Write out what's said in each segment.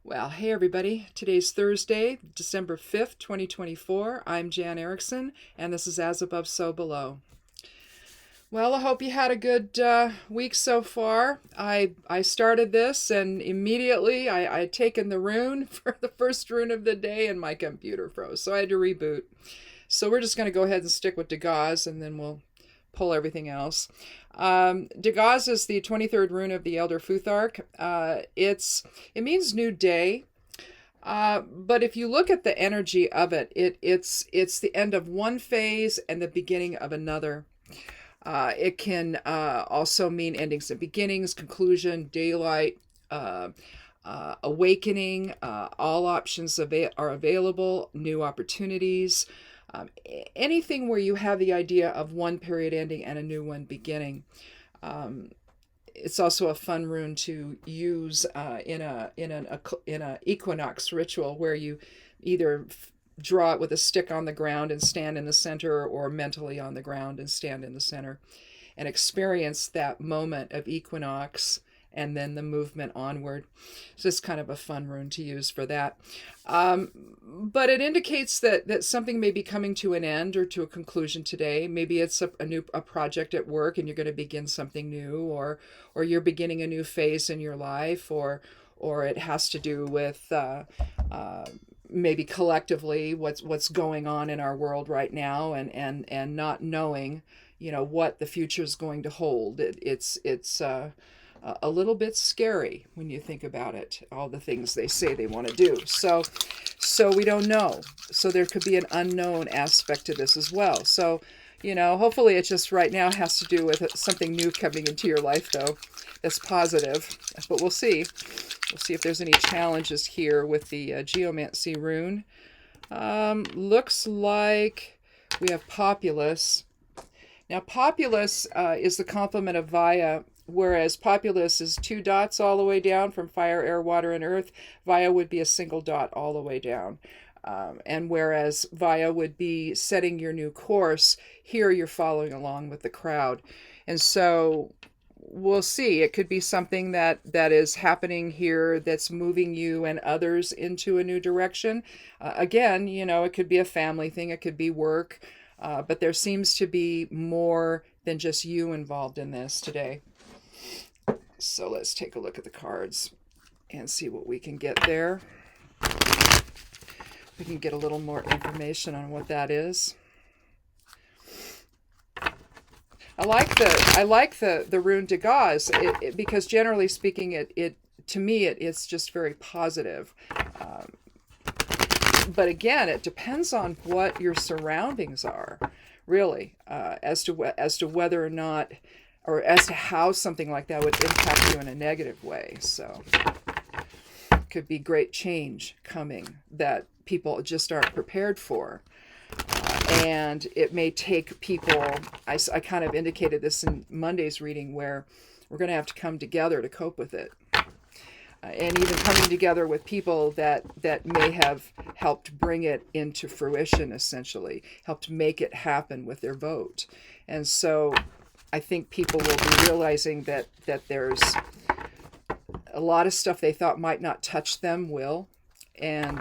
Well, hey everybody. Today's Thursday, December 5th, 2024. I'm Jan Erickson, and this is As Above, So Below. Well, I hope you had a good week so far. I started this, and immediately I'd taken the rune for the first rune of the day, and my computer froze, so I had to reboot. So we're just going to go ahead and stick with Dagaz, and then we'll pull everything else. Dagaz is the 23rd rune of the Elder Futhark. It means new day. But if you look at the energy of it's the end of one phase and the beginning of another. It can also mean endings and beginnings, conclusion, daylight, awakening. All options are available, new opportunities. Anything where you have the idea of one period ending and a new one beginning. It's also a fun rune to use in an equinox ritual where you either draw it with a stick on the ground and stand in the center, or mentally on the ground and stand in the center, and experience that moment of equinox and then the movement onward. So it's kind of a fun rune to use for that. But it indicates that something may be coming to an end or to a conclusion today. Maybe it's a project at work and you're going to begin something new, or you're beginning a new phase in your life, or it has to do with maybe collectively what's going on in our world right now, and not knowing what the future is going to hold. It's a little bit scary when you think about it, all the things they say they want to do. So we don't know. So there could be an unknown aspect to this as well. So, hopefully it just right now has to do with something new coming into your life, though, that's positive. But we'll see. We'll see if there's any challenges here with the Geomancy rune. Looks like we have Populous. Now, Populous is the complement of Vaya, whereas Populous is 2 dots all the way down from fire, air, water, and earth. Vaya would be a single dot all the way down. And whereas Vaya would be setting your new course, here you're following along with the crowd. And so we'll see. It could be something that is happening here that's moving you and others into a new direction. Again, it could be a family thing. It could be work. But there seems to be more than just you involved in this today. So let's take a look at the cards and see what we can get there. We can get a little more information on what that is. I like the rune Dagaz because generally speaking, it to me it's just very positive. But again, it depends on what your surroundings are, really, as to whether or not, or as to how something like that would impact you in a negative way. So it could be great change coming that people just aren't prepared for. And it may take people, I kind of indicated this in Monday's reading, where we're going to have to come together to cope with it. And even coming together with people that may have helped bring it into fruition, essentially, helped make it happen with their vote. And so I think people will be realizing that there's a lot of stuff they thought might not touch them will. And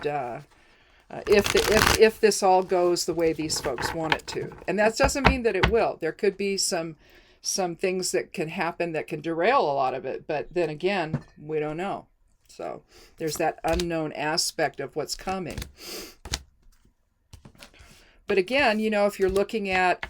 if this all goes the way these folks want it to. And that doesn't mean that it will. There could be some things that can happen that can derail a lot of it. But then again, we don't know. So there's that unknown aspect of what's coming. But again, if you're looking at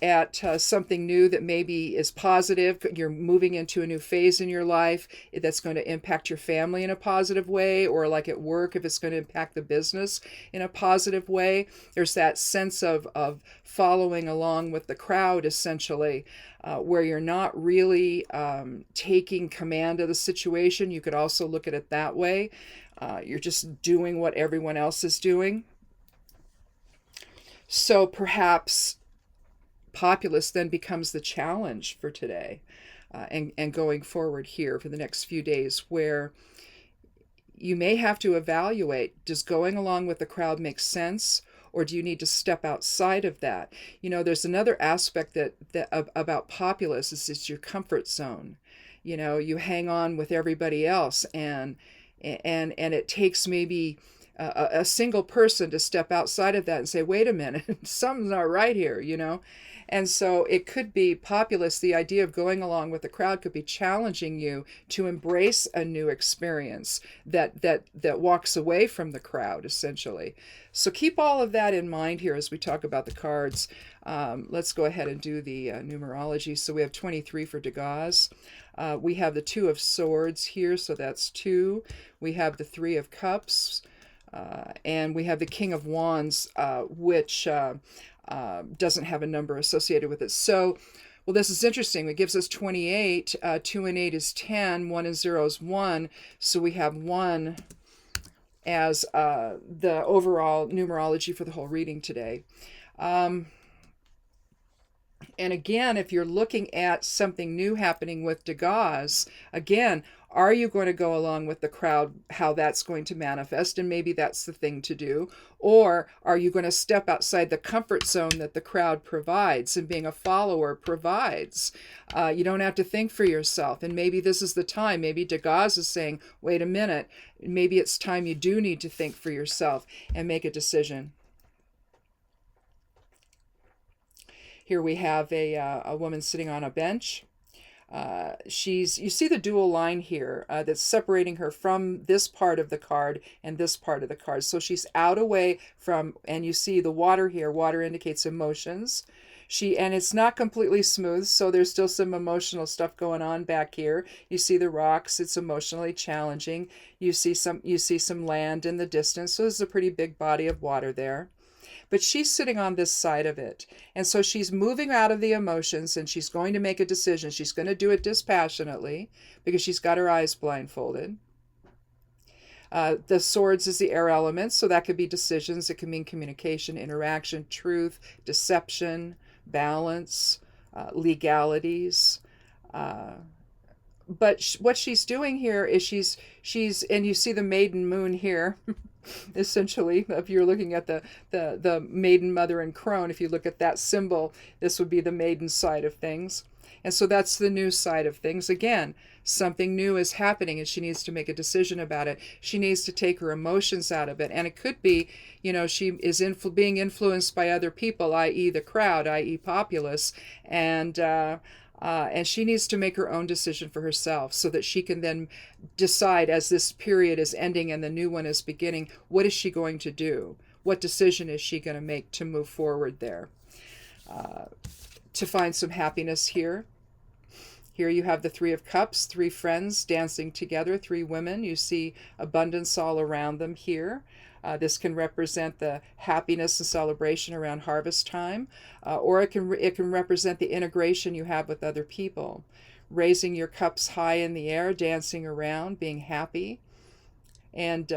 something new that maybe is positive, you're moving into a new phase in your life that's going to impact your family in a positive way, or like at work, if it's going to impact the business in a positive way, there's that sense of following along with the crowd, essentially, where you're not really taking command of the situation. You could also look at it that way. You're just doing what everyone else is doing. So perhaps Populous then becomes the challenge for today and going forward here for the next few days, where you may have to evaluate, does going along with the crowd make sense, or do you need to step outside of that? There's another aspect that about Populous is it's your comfort zone. You hang on with everybody else, and and it takes maybe a single person to step outside of that and say, wait a minute, something's not right here, you know? And so it could be populist. The idea of going along with the crowd could be challenging you to embrace a new experience that walks away from the crowd, essentially. So keep all of that in mind here as we talk about the cards. Let's go ahead and do the numerology. So we have 23 for Degas. We have the 2 of Swords here, so that's 2. We have the 3 of Cups. And we have the King of Wands, which doesn't have a number associated with it. So, well, this is interesting. It gives us 28. 2 and 8 is 10. 1 and 0 is 1. So we have 1 as the overall numerology for the whole reading today. And again, if you're looking at something new happening with Degas, again, are you going to go along with the crowd, how that's going to manifest? And maybe that's the thing to do. Or are you going to step outside the comfort zone that the crowd provides, and being a follower provides? You don't have to think for yourself. And maybe this is the time. Maybe Degas is saying, wait a minute, maybe it's time you do need to think for yourself and make a decision. Here we have a woman sitting on a bench. You see the dual line here that's separating her from this part of the card and this part of the card. So she's out away from, and you see the water here. Water indicates emotions. And it's not completely smooth, so there's still some emotional stuff going on back here. You see the rocks, it's emotionally challenging. You see some land in the distance, so there's a pretty big body of water there. But she's sitting on this side of it. And so she's moving out of the emotions, and she's going to make a decision. She's going to do it dispassionately because she's got her eyes blindfolded. The swords is the air element, so that could be decisions. It can mean communication, interaction, truth, deception, balance, legalities. But what she's doing here is she's and you see the maiden moon here. Essentially, if you're looking at the maiden, mother, and crone, if you look at that symbol, this would be the maiden side of things. And so that's the new side of things. Again, something new is happening and she needs to make a decision about it. She needs to take her emotions out of it. And it could be, she is being influenced by other people, i.e. the crowd, i.e. populace, and she needs to make her own decision for herself so that she can then decide, as this period is ending and the new one is beginning, what is she going to do? What decision is she going to make to move forward there? To find some happiness here. Here you have the 3 of Cups, 3 friends dancing together, 3 women. You see abundance all around them here. This can represent the happiness and celebration around harvest time, or it can represent the integration you have with other people. Raising your cups high in the air, dancing around, being happy, and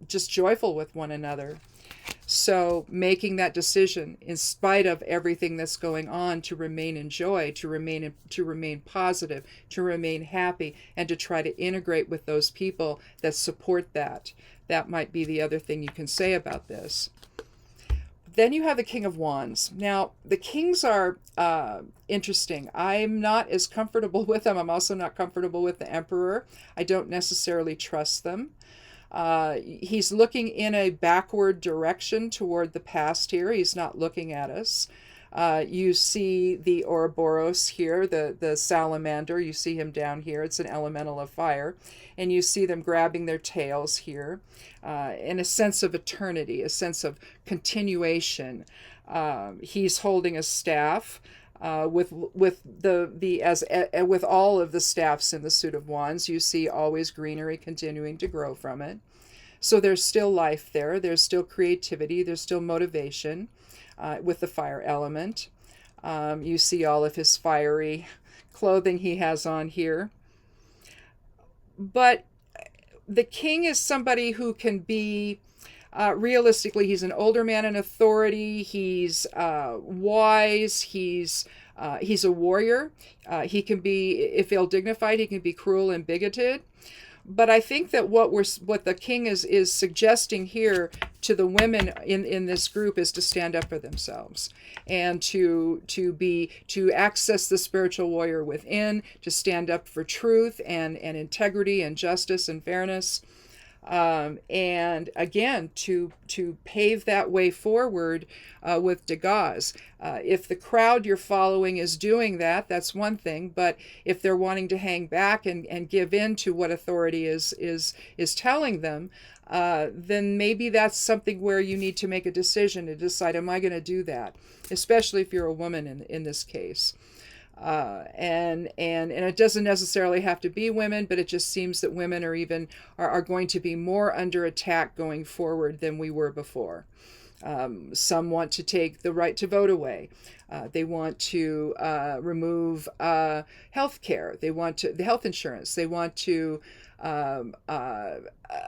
just joyful with one another. So making that decision in spite of everything that's going on to remain in joy, to remain positive, to remain happy, and to try to integrate with those people that support that. That might be the other thing you can say about this. Then you have the King of Wands. Now, the kings are interesting. I'm not as comfortable with them. I'm also not comfortable with the Emperor. I don't necessarily trust them. He's looking in a backward direction toward the past here. He's not looking at us. You see the Ouroboros here, the salamander. You see him down here. It's an elemental of fire. And you see them grabbing their tails here in a sense of eternity, a sense of continuation. He's holding a staff. With all of the staffs in the suit of wands, you see always greenery continuing to grow from it. So there's still life there. There's still creativity. There's still motivation with the fire element. You see all of his fiery clothing he has on here. But the king is somebody who can be realistically, he's an older man in authority. He's wise. He's a warrior. He can be, if ill-dignified, he can be cruel and bigoted. but I think that what the king is suggesting here to the women in this group is to stand up for themselves, and to access the spiritual warrior within, to stand up for truth and integrity and justice and fairness, and again to pave that way forward with Degas. If the crowd you're following is doing that, that's one thing. But if they're wanting to hang back and give in to what authority is telling them, then maybe that's something where you need to make a decision to decide, am I going to do that? Especially if you're a woman in this case. And it doesn't necessarily have to be women, but it just seems that women are going to be more under attack going forward than we were before. Some want to take the right to vote away. They want to remove health care. They want the health insurance. They want to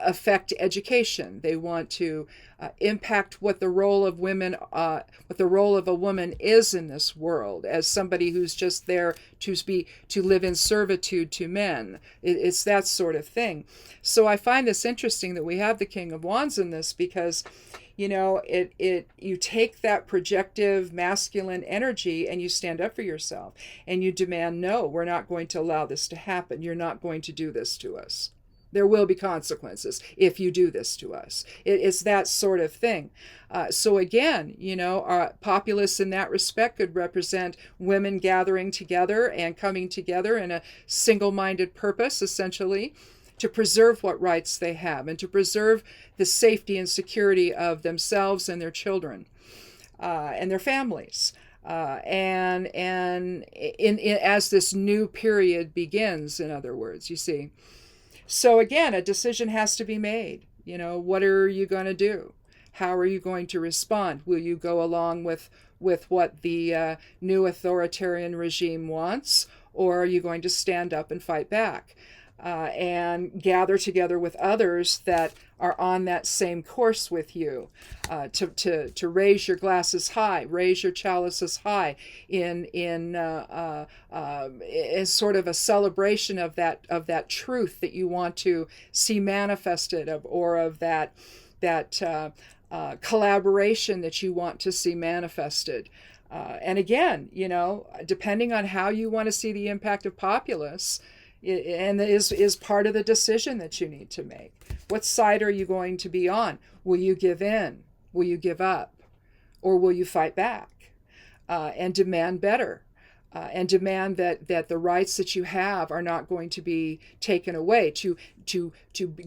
affect education. They want to impact what the role of women, what the role of a woman is in this world, as somebody who's just there to live in servitude to men. It's that sort of thing. So I find this interesting that we have the King of Wands in this, because you take that projective masculine energy and you stand up for yourself and you demand, no, we're not going to allow this to happen. You're not going to do this to us. There will be consequences if you do this to us. It's that sort of thing. So again, our populace in that respect could represent women gathering together and coming together in a single-minded purpose, essentially, to preserve what rights they have and to preserve the safety and security of themselves and their children and their families. And as this new period begins, in other words, you see. So again, a decision has to be made. What are you going to do? How are you going to respond? Will you go along with what the new authoritarian regime wants, or are you going to stand up and fight back? And gather together with others that are on that same course with you, to raise your glasses high, raise your chalices high in sort of a celebration of that truth that you want to see manifested, of that collaboration that you want to see manifested. And again, depending on how you want to see the impact of populace, and is part of the decision that you need to make. What side are you going to be on? Will you give in? Will you give up? Or will you fight back and demand better? And demand that the rights that you have are not going to be taken away, to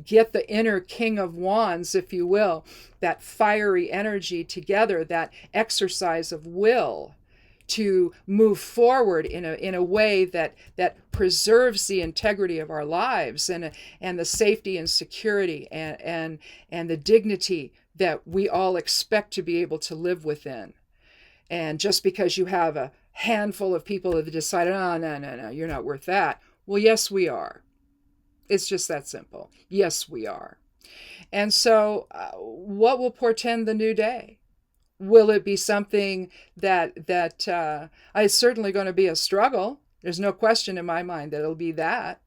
get the inner King of Wands, if you will, that fiery energy together, that exercise of will, to move forward in a way that preserves the integrity of our lives and the safety and security and the dignity that we all expect to be able to live within. And just because you have a handful of people that have decided, oh, no, you're not worth that. Well, yes, we are. It's just that simple. Yes, we are. And so what will portend the new day? Will it be something that it's certainly going to be a struggle? There's no question in my mind that it'll be that.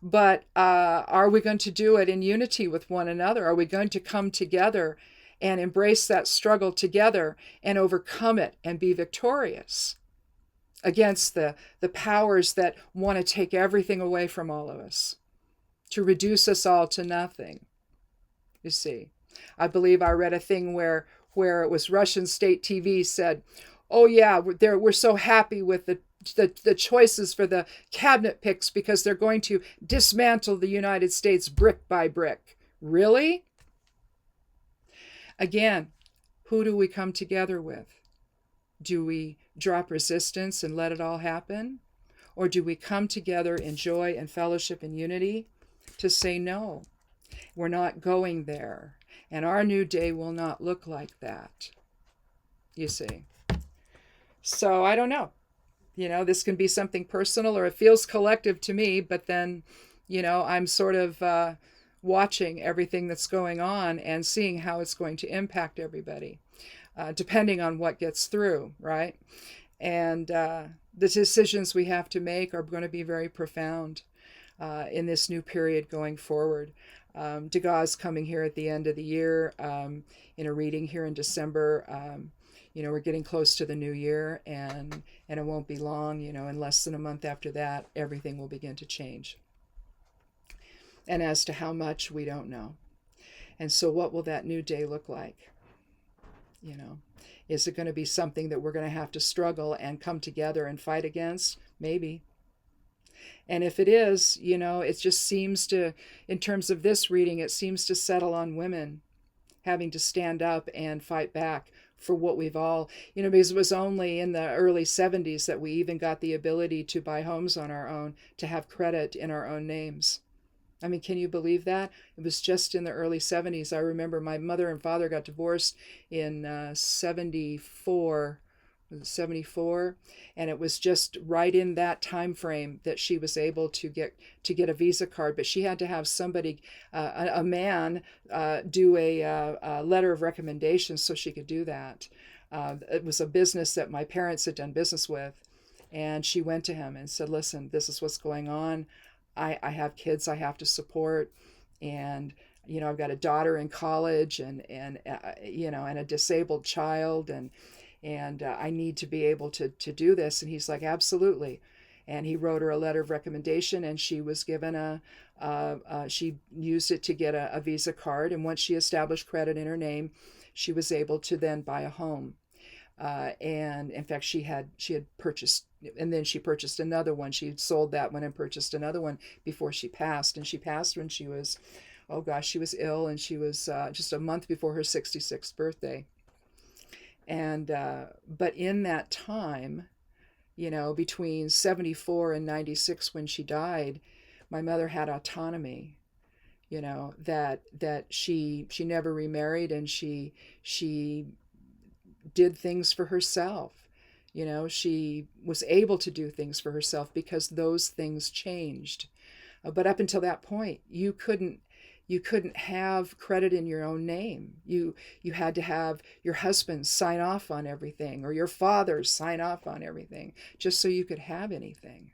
But are we going to do it in unity with one another? Are we going to come together and embrace that struggle together and overcome it and be victorious against the powers that want to take everything away from all of us, to reduce us all to nothing? You see, I believe I read a thing where it was Russian state TV said, oh yeah, we're so happy with the choices for the cabinet picks because they're going to dismantle the United States brick by brick. Really? Again, who do we come together with? Do we drop resistance and let it all happen? Or do we come together in joy and fellowship and unity to say, no, we're not going there. And our new day will not look like that, you see. So I don't know. This can be something personal, or it feels collective to me, but then, I'm sort of watching everything that's going on and seeing how it's going to impact everybody, depending on what gets through, right? And the decisions we have to make are going to be very profound. in this new period going forward. Degas coming here at the end of the year in a reading here in December. We're getting close to the new year, and it won't be long, in less than a month after that, everything will begin to change. And as to how much, we don't know. And so what will that new day look like? Is it going to be something that we're going to have to struggle and come together and fight against? Maybe. And if it is, it just seems to, in terms of this reading, it seems to settle on women having to stand up and fight back for what we've all, because it was only in the early 70s that we even got the ability to buy homes on our own, to have credit in our own names. I mean, can you believe that? It was just in the early 70s. I remember my mother and father got divorced in 74, and it was just right in that time frame that she was able to get a Visa card. But she had to have somebody, a man, do a letter of recommendation so she could do that. It was a business that my parents had done business with, and she went to him and said, "Listen, this is what's going on. I have kids I have to support, and I've got a daughter in college, and a disabled child, and I need to be able to do this." And he's like, "Absolutely." And he wrote her a letter of recommendation, and she was given she used it to get a Visa card. And once she established credit in her name, she was able to then buy a home. And in fact, she had purchased, and then she purchased another one. She sold that one and purchased another one before she passed. And she passed when she was, oh gosh, she was ill, and she was just a month before her 66th birthday. And but in that time, between 74 and 96 when she died, my mother had autonomy. That she never remarried, and she did things for herself. She was able to do things for herself because those things changed. But up until that point, you couldn't have credit in your own name. You had to have your husband sign off on everything, or your father sign off on everything, just so you could have anything.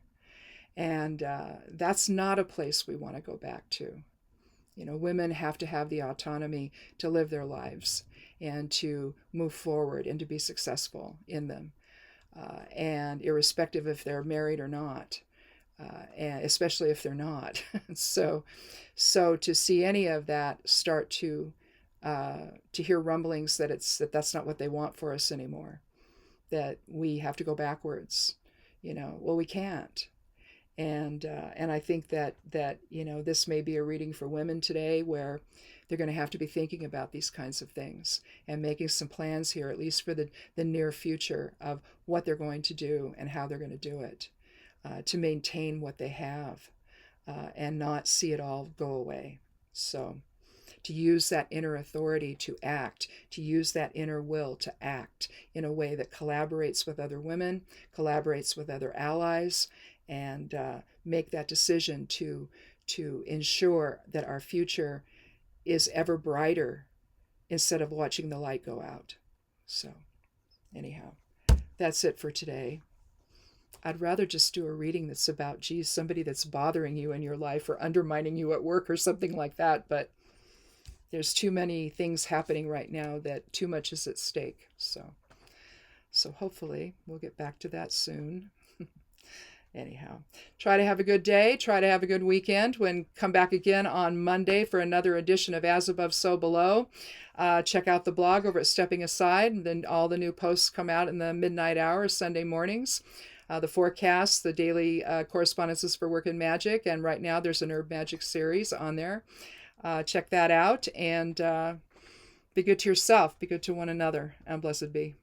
And that's not a place we want to go back to. Women have to have the autonomy to live their lives and to move forward and to be successful in them, and irrespective if they're married or not. And especially if they're not. So to see any of that start to hear rumblings that that's not what they want for us anymore, that we have to go backwards, well, we can't. And I think that this may be a reading for women today, where they're going to have to be thinking about these kinds of things and making some plans here, at least for the near future, of what they're going to do and how they're going to do it. To maintain what they have, and not see it all go away. So to use that inner authority to act, to use that inner will to act in a way that collaborates with other women, collaborates with other allies, and make that decision to ensure that our future is ever brighter instead of watching the light go out. So anyhow, that's it for today. I'd rather just do a reading that's about, somebody that's bothering you in your life or undermining you at work or something like that. But there's too many things happening right now that too much is at stake. So hopefully we'll get back to that soon. Anyhow, try to have a good day. Try to have a good weekend. Come back again on Monday for another edition of As Above, So Below. Check out the blog over at Stepping Aside. And then all the new posts come out in the midnight hour, Sunday mornings. The forecast, the daily correspondences for Work and Magic, and right now there's an Herb Magic series on there. Check that out, and be good to yourself, be good to one another, and blessed be.